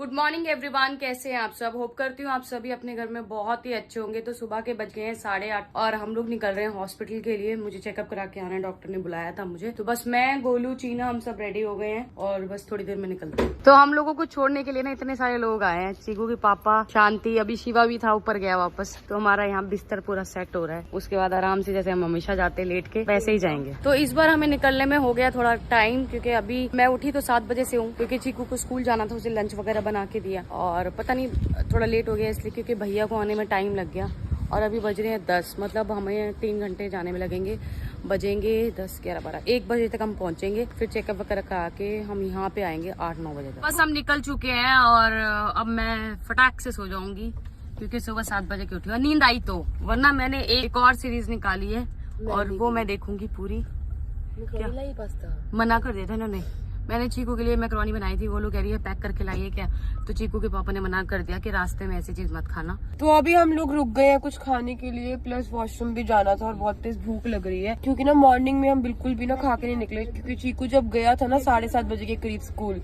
Good morning everyone, कैसे हैं आप सब। होप करती हूँ आप सभी अपने घर में बहुत ही अच्छे होंगे। तो सुबह के बज गए हैं 8:30 और हम लोग निकल रहे हैं हॉस्पिटल के लिए। मुझे चेकअप करा के आना है, डॉक्टर ने बुलाया था मुझे। तो बस मैं, गोलू, चीना हम सब रेडी हो गए हैं और बस थोड़ी देर में निकलते हैं। तो हम लोगों को छोड़ने के लिए ना इतने सारे लोग आए हैं। चीकू के पापा, शांति, अभी शिवा भी था, ऊपर गया वापस। तो हमारा यहाँ बिस्तर पूरा सेट हो रहा है। उसके बाद आराम से जैसे हम हमेशा जाते लेट के वैसे ही जाएंगे। तो इस बार हमें निकलने में हो गया थोड़ा टाइम, क्योंकि अभी मैं उठी तो 7 बजे से हूँ, क्योंकि चीकू को स्कूल जाना था, उसे लंच वगैरह बना के दिया और पता नहीं थोड़ा लेट हो गया इसलिए, क्योंकि भैया को आने में टाइम लग गया। और अभी बज रहे हैं 10, मतलब हमें 3 घंटे जाने में लगेंगे। बजेंगे 10, 11, 12, 1 बजे तक हम पहुंचेंगे। फिर चेकअप वगैरह करा के हम यहाँ पे आएंगे 8, 9 बजे तक। बस हम निकल चुके हैं और अब मैं फटाक से सो जाऊंगी, क्योंकि सुबह 7 बजे की उठी हूँ। नींद आई तो, वरना मैंने एक और सीरीज निकाली है और वो मैं देखूंगी पूरी। क्या मना कर दिया था इन्होंने। मैंने चीकू के लिए मैकरोनी बनाई थी, वो लोग कह रही है पैक करके लाइए क्या। तो चीकू के पापा ने मना कर दिया कि रास्ते में ऐसी चीज मत खाना। तो अभी हम लोग रुक गए हैं कुछ खाने के लिए, प्लस वॉशरूम भी जाना था और बहुत तेज भूख लग रही है, क्योंकि ना मॉर्निंग में हम बिल्कुल भी ना खा के नहीं निकले। क्योंकि चीकू जब गया था ना 7:30 बजे के करीब स्कूल,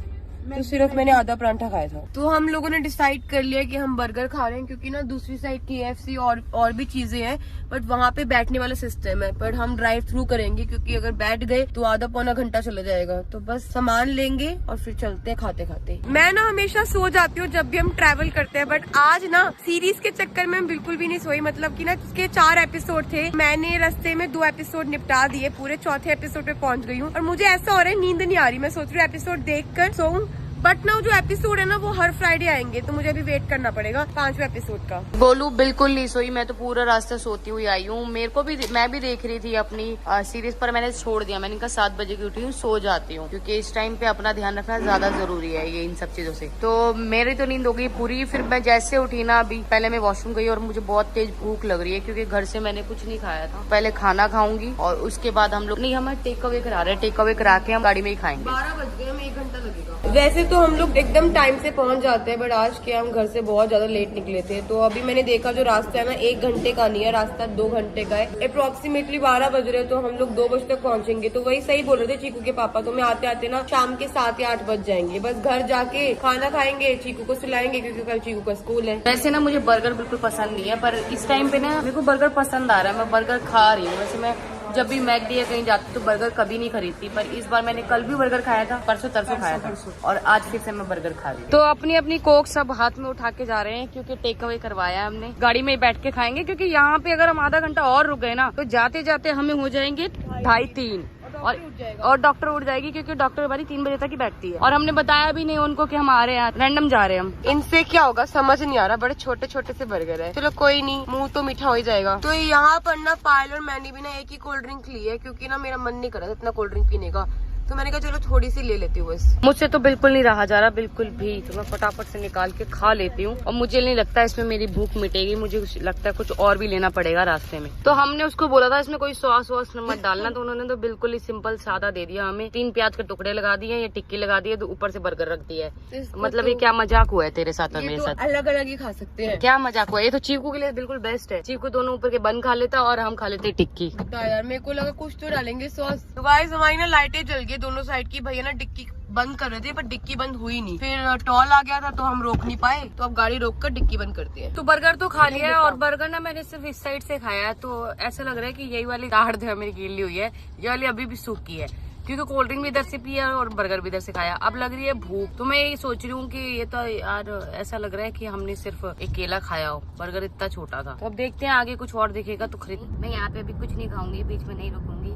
तो सिर्फ मैंने आधा परांठा खाया था। तो हम लोगों ने डिसाइड कर लिया कि हम बर्गर खा रहे हैं, क्योंकि ना दूसरी साइड KFC और भी चीजें हैं, बट वहाँ पे बैठने वाला सिस्टम है। पर हम ड्राइव थ्रू करेंगे, क्योंकि अगर बैठ गए तो आधा पौना घंटा चला जाएगा। तो बस सामान लेंगे और फिर चलते हैं खाते खाते। मैं ना हमेशा सो जाती हूँ जब भी हम ट्रैवल करते हैं, बट आज ना सीरीज के चक्कर में हम बिल्कुल भी नहीं सोई। मतलब की ना इसके 4 एपिसोड थे, मैंने रास्ते में 2 एपिसोड निपटा दिए, पूरे 4थे एपिसोड पे पहुंच गई हूँ। और मुझे ऐसा हो रहा है नींद नहीं आ रही, मैं सोच रही हूँ एपिसोड देख कर सोऊं। बट ना जो एपिसोड है ना वो हर फ्राइडे आएंगे, तो मुझे अभी वेट करना पड़ेगा 5वें एपिसोड का। गोलू बिल्कुल नहीं सोई, मैं तो पूरा रास्ता सोती हुई आई हूँ। मेरे को भी, मैं भी देख रही थी अपनी सीरीज, पर मैंने छोड़ दिया। मैंने कहा 7 बजे की उठी हूँ, सो जाती हूँ, क्योंकि इस टाइम पे अपना ध्यान रखना ज्यादा जरूरी है ये इन सब चीजों से। तो मेरी तो नींद हो गई पूरी। फिर मैं जैसे उठी ना, अभी पहले मैं वॉशरूम गई और मुझे बहुत तेज भूख लग रही है, क्योंकि घर से मैंने कुछ नहीं खाया था। पहले खाना खाऊंगी और उसके बाद हम लोग, नहीं हमें टेक अवे करा रहे हैं, टेक अवे करा के हम गाड़ी में ही खाएंगे। 12 बज गए, हमें 1 घंटा लगेगा। वैसे तो हम लोग एकदम टाइम से पहुंच जाते हैं, बट आज के हम घर से बहुत ज्यादा लेट निकले थे। तो अभी मैंने देखा जो रास्ता है ना 1 घंटे का नहीं है, रास्ता 2 घंटे का है। अप्रोक्सीमेटली 12 बज रहे, तो हम लोग 2 बजे तक पहुंचेंगे। तो वही सही बोल रहे थे चीकू के पापा, तो मैं आते आते ना शाम के 7 या 8 बज जाएंगे। बस घर जाके खाना खाएंगे, चीकू को सुलाएंगे, क्योंकि कल चीकू का स्कूल है। वैसे ना मुझे बर्गर बिल्कुल पसंद नहीं है, पर इस टाइम पे ना मेरे को बर्गर पसंद आ रहा है, मैं बर्गर खा रही हूँ। वैसे मैं जब भी मैकडी या कहीं जाती तो बर्गर कभी नहीं खरीदती, पर इस बार मैंने कल भी बर्गर खाया था, परसों तरसों खाया था, और आज फिर से मैं बर्गर खा रही हूँ। तो अपनी अपनी कोक सब हाथ में उठा के जा रहे हैं, क्योंकि टेक अवे करवाया हमने। गाड़ी में बैठ के खाएंगे, क्योंकि यहाँ पे अगर हम आधा घंटा और रुक गए ना, तो जाते जाते हमें हो जाएंगे 2:30-3 और डॉक्टर उठ जाएगी, क्योंकि डॉक्टर हमारी 3 बजे तक ही बैठती है। और हमने बताया भी नहीं उनको कि हम आ रहे हैं, रैंडम जा रहे हैं हम। इनसे क्या होगा समझ नहीं आ रहा, बड़े छोटे छोटे से बर्गर है। चलो कोई नहीं, मुंह तो मीठा हो ही जाएगा। तो यहाँ पर ना पायल और मैंने भी ना एक ही कोल्ड ड्रिंक ली है, क्योंकि ना मेरा मन नहीं कर रहा था इतना कोल्ड ड्रिंक पीने का। तो मैंने कहा चलो थोड़ी सी ले लेती हूँ बस। मुझसे तो बिल्कुल नहीं रहा जा रहा, बिल्कुल भी। तो मैं फटाफट से निकाल के खा लेती हूँ, और मुझे नहीं लगता इसमें मेरी भूख मिटेगी। मुझे लगता है कुछ और भी लेना पड़ेगा रास्ते में। तो हमने उसको बोला था इसमें कोई सॉस वॉस मत डालना, तो उन्होंने तो बिल्कुल ही सिंपल सादा दे दिया हमें। 3 प्याज के टुकड़े लगा दिए, या टिक्की लगा दी है, तो ऊपर से बर्गर रख दिया है। मतलब ये क्या मजाक हुआ है तेरे साथ और मेरे साथ? अलग अलग ही खा सकते हैं, क्या मजाक हुआ? ये तो चीकू के लिए बिल्कुल बेस्ट है। चीकू दोनों ऊपर के बन खा लेता और हम खा लेते टिक्की। यार मेरे को लगा कुछ तो डालेंगे सॉस। तो गाइस हमारी ना लाइटें जल गई दोनों साइड की। भैया ना डिक्की बंद कर रहे थे, पर डिक्की बंद हुई नहीं। फिर टॉल आ गया था, तो हम रोक नहीं पाए, तो अब गाड़ी रोक कर डिक्की बंद करते हैं। तो बर्गर तो खा लिया है, और बर्गर ना मैंने सिर्फ इस साइड से खाया है, तो ऐसा लग रहा है कि यही वाली दाढ़ है मेरी गीली हुई है, ये वाली अभी भी सूखी है, क्योंकि कोल्ड ड्रिंक भी इधर से पिया और बर्गर भी इधर से खाया। अब लग रही है भूख, तो मैं ये सोच रही हूँ कि ये तो यार ऐसा लग रहा है कि हमने सिर्फ एक केला खाया हो, बर्गर इतना छोटा था। तो अब देखते हैं आगे कुछ और दिखेगा तो खरीद। मैं यहाँ पे अभी कुछ नहीं खाऊंगी, बीच में नहीं रुकूंगी,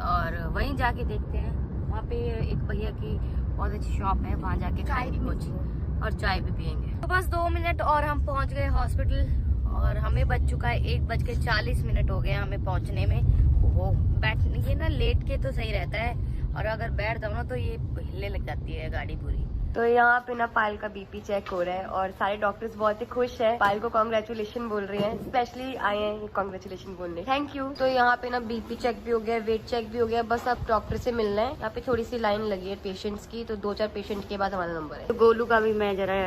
और वहीं जाके देखते हैं। वहाँ पे एक भैया की बहुत अच्छी शॉप है, वहाँ जाके खाएंगे कुछ और चाय भी पियेंगे। तो बस 2 मिनट और हम पहुँच गए हॉस्पिटल, और हमें बज चुका है 1:40 हो गए हमें पहुँचने में। वो बैठ ये ना लेट के तो सही रहता है, और अगर बैठ जाओ ना तो ये हिलने लग जाती है गाड़ी पूरी। तो यहाँ पे ना पायल का BP चेक हो रहा है, और सारे डॉक्टर्स बहुत ही खुश हैं। पायल को कांग्रेचुलेशन बोल रहे हैं, स्पेशली आए हैं कांग्रेचुलेशन बोलने, थैंक यू। तो यहाँ पे ना BP चेक भी हो गया, वेट चेक भी हो गया, बस अब डॉक्टर से मिलना है। यहाँ पे थोड़ी सी लाइन लगी है पेशेंट्स की, तो 2-4 पेशेंट के बाद हमारा नंबर है। तो गोलू का भी मैं जरा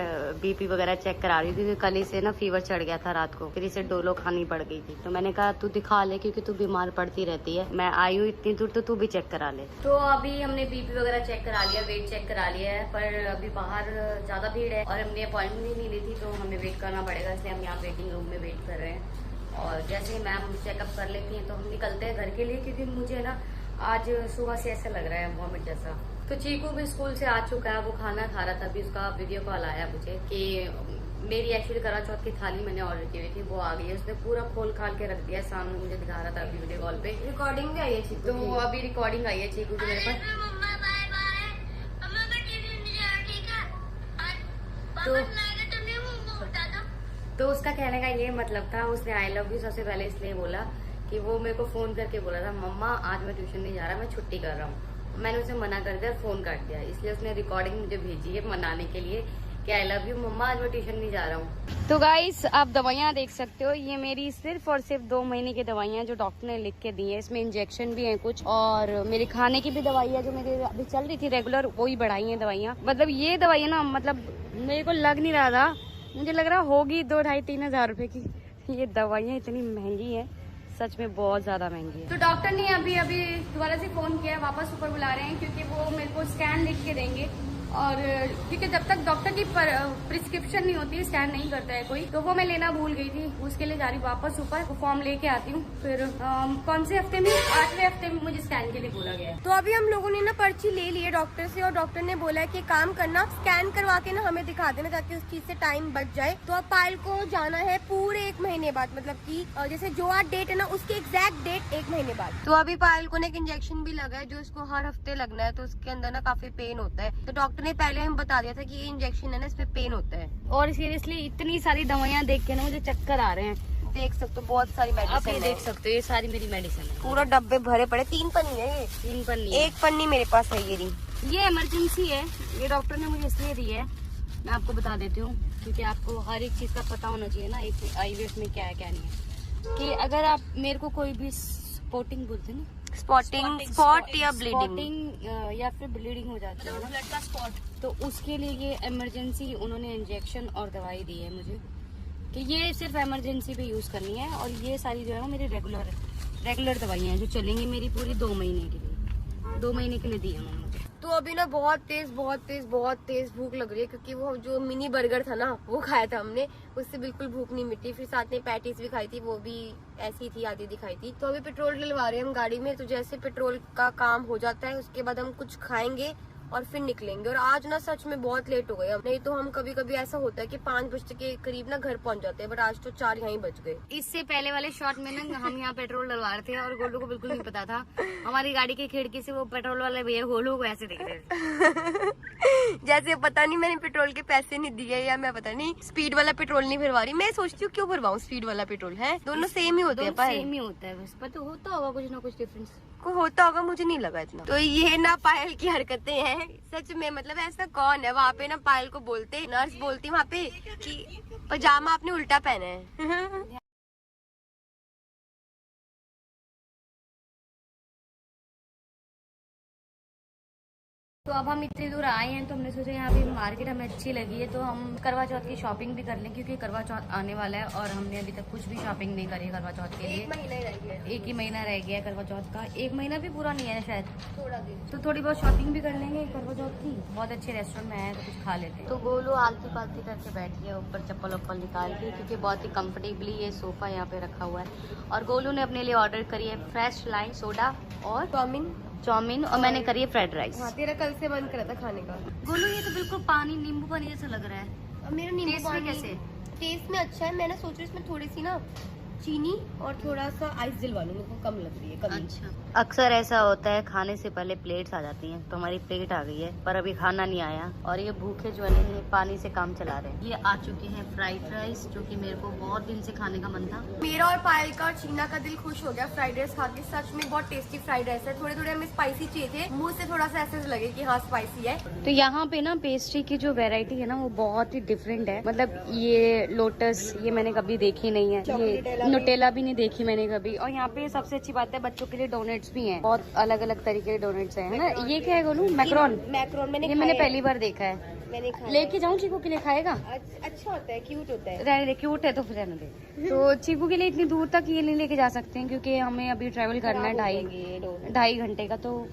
BP वगैरह चेक करा रही थी, क्योंकि कल से ना फीवर चढ़ गया था रात को, फिर इसे डोलो खानी पड़ गई थी। तो मैंने कहा तू दिखा ले, क्योंकि तू बीमार पड़ती रहती है, मैं आई हूँ इतनी दूर, तो तू भी चेक करा ले। तो अभी हमने BP वगैरह चेक करा लिया, वेट चेक करा लिया है, पर अभी बाहर ज्यादा भीड़ है और हमने अपॉइंटमेंट भी नहीं ली थी, तो हमें वेट करना पड़ेगा, इसलिए हम यहाँ वेटिंग रूम में वेट कर रहे हैं। और जैसे ही मैम चेकअप कर लेती हैं तो हम निकलते हैं घर के लिए, क्योंकि मुझे ना आज सुबह से ऐसा लग रहा है वॉमिट जैसा। तो चीकू भी स्कूल से आ चुका है, वो खाना खा रहा था, अभी उसका वीडियो कॉल आया मुझे कि मेरी एक्चुअली करवा चौथ की थाली मैंने ऑर्डर की हुई थी, वो आ गई है। उसने पूरा खोल खाल के रख दिया सामने, मुझे दिखा रहा था अभी वीडियो कॉल पे। रिकॉर्डिंग भी आई है चीकू तो अभी रिकॉर्डिंग आई है चीकू की मेरे पास। तो उसका कहने का ये मतलब था, उसने आई लव यू सबसे पहले इसलिए बोला कि वो मेरे को फोन करके बोला था, मम्मा आज मैं ट्यूशन नहीं जा रहा, मैं छुट्टी कर रहा हूँ। मैंने उसे मना कर दिया, फोन काट दिया, इसलिए उसने रिकॉर्डिंग मुझे भेजी है मनाने के लिए कि आई लव यू मम्मा, आज मैं ट्यूशन नहीं जा रहा हूँ। तो गाइस आप दवाइयाँ देख सकते हो, ये मेरी सिर्फ और सिर्फ 2 महीने की दवाइयाँ जो डॉक्टर ने लिख के दी है। इसमें इंजेक्शन भी है कुछ, और मेरे खाने की भी दवाई है जो मेरी अभी चल रही थी रेगुलर, वही बढ़ाई है दवाइयाँ। मतलब ये दवाइयाँ ना, मतलब मेरे को लग नहीं रहा था, मुझे लग रहा होगी 2-2.5-3 हजार रुपए की। ये दवाइयाँ इतनी महंगी है, सच में बहुत ज्यादा महंगी है। तो डॉक्टर ने अभी दोबारा से फोन किया, वापस ऊपर बुला रहे हैं, क्योंकि वो मेरे को स्कैन लिख के देंगे। और क्योंकि जब तक डॉक्टर की प्रिस्क्रिप्शन नहीं होती, स्कैन नहीं करता है कोई, तो वो मैं लेना भूल गई थी, उसके लिए जा रही वापस ऊपर, वो फॉर्म लेके आती हूँ। फिर कौन से हफ्ते में, 8वें हफ्ते में मुझे स्कैन के लिए बोला गया है। तो अभी हम लोगों ने ना पर्ची ले ली है डॉक्टर से, और डॉक्टर ने बोला है कि काम करना, स्कैन करवा के ना हमें दिखा देना, ताकि उस चीज से टाइम बच जाए। तो अब पायल को जाना है पूरे 1 महीने बाद, मतलब कि जैसे जो आज डेट है ना, उसके एग्जैक्ट डेट 1 महीने बाद। तो अभी पायल को ना एक इंजेक्शन भी लगा है, जो इसको हर हफ्ते लगना है, तो उसके अंदर ना काफी पेन होता है। तो डॉक्टर ने पहले हम बता दिया था कि ये इंजेक्शन है ना, इसमें पेन होता है। और सीरियसली इतनी सारी दवाइयाँ देख के ना मुझे चक्कर आ रहे हैं। देख सकते हो बहुत सारी मेडिसिन, आप ये देख सकते हो, ये सारी मेरी मेडिसिन है, पूरा डब्बे भरे पड़े। 3 पन्नी है ये, 3 पन्नी, 1 पन्नी मेरे पास है। ये इमरजेंसी है, ये डॉक्टर ने मुझे इसलिए दी है, मैं आपको बता देती हूँ, क्योंकि आपको हर एक चीज का पता होना चाहिए ना, एक आईवीएफ में क्या है क्या नहीं है। कि अगर आप मेरे को कोई भी स्पॉटिंग बोलते हैं ना, स्पॉट या ब्लीडिंग या फिर ब्लीडिंग हो जाती है ना, ब्लड का स्पॉट, तो उसके लिए ये इमरजेंसी उन्होंने इंजेक्शन और दवाई दी है मुझे, कि ये सिर्फ इमरजेंसी पे यूज करनी है। और ये सारी जो है ना मेरी रेगुलर दवाइयाँ हैं जो चलेंगी मेरी पूरी 2 महीने के लिए, 2 महीने के लिए दी है उन्होंने मुझे। तो अभी ना बहुत तेज भूख लग रही है, क्योंकि वो जो मिनी बर्गर था ना, वो खाया था हमने, उससे बिल्कुल भूख नहीं मिटी। फिर साथ में पैटीज भी खाई थी, वो भी ऐसी थी, आधी दिखाई थी। तो अभी पेट्रोल डलवा रहे हैं हम गाड़ी में, तो जैसे पेट्रोल का काम हो जाता है उसके बाद हम कुछ खाएंगे और फिर निकलेंगे। और आज ना सच में बहुत लेट हो गए, नहीं तो हम कभी कभी ऐसा होता है कि 5 बजे के करीब ना घर पहुंच जाते हैं, बट आज तो 4 यहाँ ही बज गए। इससे पहले वाले शॉट में ना हम यहाँ पेट्रोल डलवा रहे थे और गोलू को बिल्कुल नहीं पता था, हमारी गाड़ी की खिड़की से वो पेट्रोल वाले भैया गोलू को ऐसे देख रहे थे जैसे पता नहीं मैंने पेट्रोल के पैसे नहीं दिए, या मैं पता नहीं स्पीड वाला पेट्रोल नहीं भरवा रही। मैं सोचती हूँ क्यों भरवाऊँ स्पीड वाला पेट्रोल, है दोनों सेम ही होते हैं, सेम ही होता है, बस पता होता होगा कुछ ना कुछ डिफरेंस को होता होगा, मुझे नहीं लगा इतना। तो ये ना पायल की हरकतें हैं सच में, मतलब ऐसा कौन है वहाँ पे ना, पायल को बोलते, नर्स बोलती वहाँ पे कि पजामा आपने उल्टा पहना है तो अब हम इतनी दूर आए हैं, तो हमने सोचा यहाँ पे मार्केट हमें अच्छी लगी है, तो हम करवा चौथ की शॉपिंग भी कर लें, क्योंकि करवा चौथ आने वाला है और हमने अभी तक कुछ भी शॉपिंग नहीं करी करवा चौथ के लिए। 1 महीना ही रह गया, 1 ही महीना रह गया करवा चौथ का, 1 महीना भी पूरा नहीं है शायद, थोड़ा दिन। तो थोड़ी बहुत शॉपिंग भी कर लेंगे करवा चौथ की। बहुत अच्छे रेस्टोरेंट में आए तो कुछ खा लेते हैं। तो गोलू आलती पालती करके बैठ गया ऊपर चप्पल वप्पल निकाल के, क्योंकि बहुत ही कम्फर्टेबली ये सोफा यहाँ पे रखा हुआ है। और गोलू ने अपने लिए ऑर्डर करी है फ्रेश लाइन सोडा और चाउमीन, और मैंने करी है फ्राइड राइस। हाँ, तेरा कल से मन करा था खाने का। गोलू ये तो बिल्कुल पानी, नींबू पानी जैसा लग रहा है। अब मेरा नींबू टेस्ट पानी में कैसे? टेस्ट में अच्छा है। मैंने सोचा इसमें थोड़ी सी ना चीनी और थोड़ा सा आइस दिलवा लूँ, मेरे को कम लग रही है कभी। अच्छा, अक्सर ऐसा होता है खाने से पहले प्लेट्स आ जाती हैं, तो हमारी प्लेट आ गई है पर अभी खाना नहीं आया, और ये भूखे जो है पानी से काम चला रहे हैं। ये आ चुके हैं फ्राइड राइस, जो कि मेरे को बहुत दिन से खाने का मन था। मेरा और पायल का और चीना का दिल खुश हो गया फ्राइड राइस खा के, सच में बहुत टेस्टी फ्राइड राइस है। थोड़े थोड़े हमें स्पाइसी चाहिए थे, मुंह से थोड़ा सा ऐसे लगे कि हाँ स्पाइसी है। तो यहाँ पे ना पेस्ट्री की जो वेराइटी है ना वो बहुत ही डिफरेंट है, मतलब ये लोटस ये मैंने कभी देखी नहीं है, ये नुटेला भी नहीं देखी मैंने कभी। और यहाँ पे सबसे अच्छी बात है बच्चों के लिए डोनेट्स भी हैं, बहुत अलग अलग तरीके के डोनेट्स हैं, है ना। ये क्या है गोलू? मैक्रोन मैंने पहली बार देखा है, मैंने खाया। लेके जाऊँ चीकू के लिए? खाएगा? अच्छा होता है, क्यूट होता है। रहने दे, क्यूट है तो फिर रहने दे। तो चीकू के लिए इतनी दूर तक ये नहीं लेके जा सकते हैं, क्योंकि हमें अभी ट्रेवल करना है 2.5 घंटे का, तो